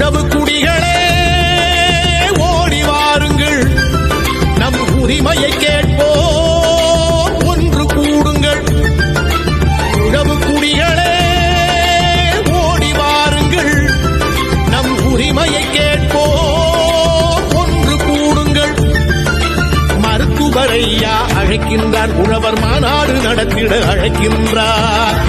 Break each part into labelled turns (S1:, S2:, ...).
S1: உழவு குடிகளே ஓடி வாருங்கள், நம் உரிமையை கேட்போம், ஒன்று கூடுங்கள். உழவு குடிகளே ஓடி வாருங்கள், நம் உரிமையை கேட்போம், ஒன்று கூடுங்கள். மருத்துவரையா அழைக்கின்றார், உழவர் மாநாடு நடத்திட அழைக்கின்றார்.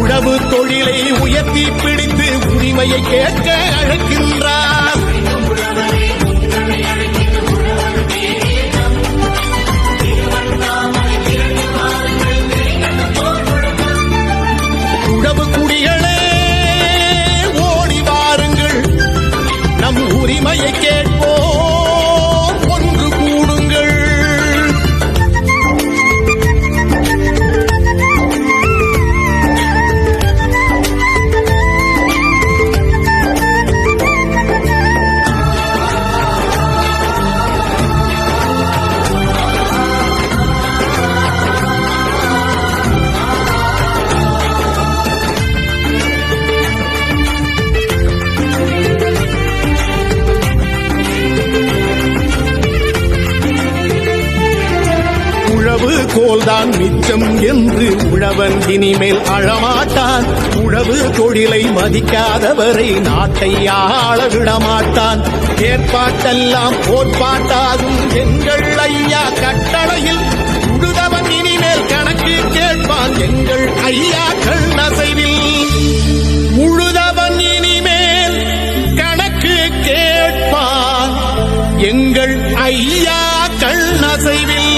S1: உழவு தொழிலை உயர்த்தி பிடித்து உரிமையை கேட்க அழைக்கின்றார். உழவு குடிகளே ஓடி வாருங்கள், நம் உரிமையை கேட்போம், ஒன்று கூடுங்கள். உழவு கோல்தான் மிச்சம் என்று உழவன் இனிமேல் அழமாட்டான். உழவு தொழிலை மதிக்காதவரை நாட்டை ஆள விடமாட்டான். ஏற்பாட்டெல்லாம் போர்ப்பாட்டாகும் எங்கள் ஐயா கட்டளையில் உழுதவன் இனிமேல் கணக்கு கேட்பான் எங்கள் ஐயா கண்ணசைவில். உழுதவன் இனிமேல் கணக்கு கேட்பான் எங்கள் ஐயா கண்ணசைவில்.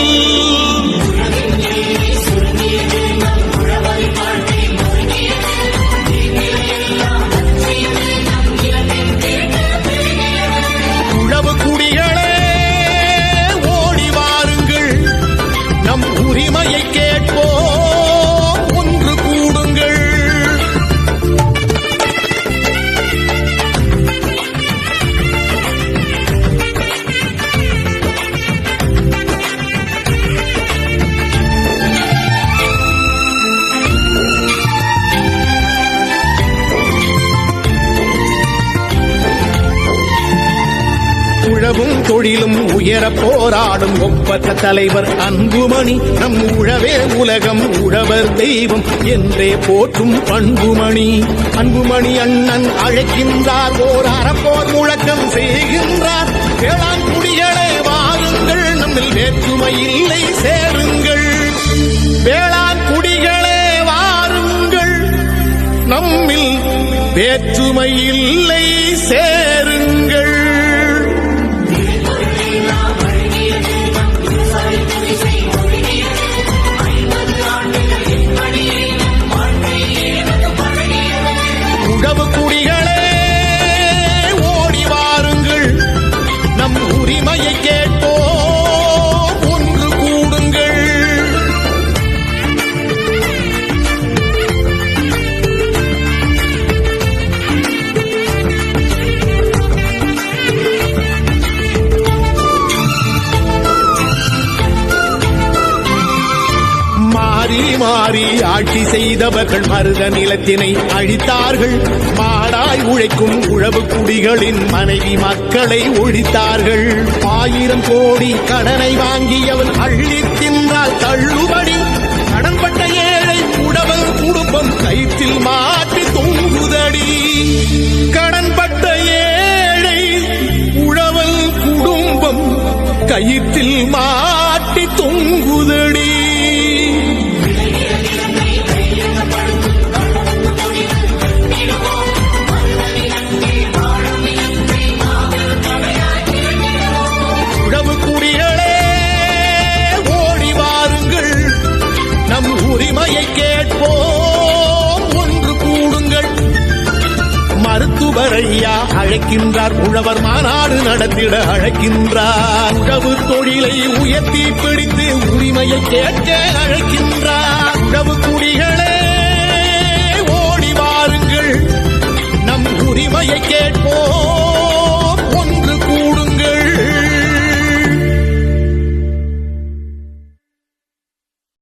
S1: உழவு குடிகளே ஓடி வாருங்கள், நம் உரிமையை கேட்போம், ஒன்று கூடுங்கள். உழவும் தொழிலும் உயர போராடும் ஒப்பற்ற தலைவர் அன்புமணி. நம் உழவே உலகம், உழவர் தெய்வம் என்றே போற்றும் பண்புமணி. அன்புமணி அண்ணன் அழைக்கின்றார், ஓர் அறப்போர் முழக்கம் செய்கின்றார். வேளாண் குடிகளே வாருங்கள், நம்மில் வேற்றுமை இல்லை சேருங்கள். வேளாண் குடிகளே வாருங்கள், நம்மில் வேற்றுமை இல்லை சேருங்கள். உழவு குடிகளே ஓடி வாருங்கள், நம் உரிமையை கேட்போம், ஒன்று கூடுங்கள். மாறி மாறி ஆட்சி செய்தவர்கள் மருத நிலத்தினை அழித்தார்கள். மாடாய் உழைக்கும் உழவு குடிகளின் மனைவி மக்களை ஒழித்தார்கள். 1000 கோடி கடனை வாங்கியவன் அள்ளி தின்றால் தள்ளுபடி. கடன்பட்ட ஏழை உழவன் குடும்பம் கயிற்றில் மாட்டி தொங்குதடி. கடன்பட்ட ஏழை உழவன் குடும்பம் கயிற்றில் மாட்டி தொங்குதடி. உழவு குடிகளே ஓடி வாருங்கள், நம் உரிமையை கேட்போம், ஒன்று கூடுங்கள். மருத்துவரையா அழைக்கின்றார், உழவர் மாநாடு நடத்திட அழைக்கின்றார். உழவு தொழிலை உயர்த்தி பிடித்து உரிமையை கேட்க அழைக்கின்றார். உழவு குடிகளே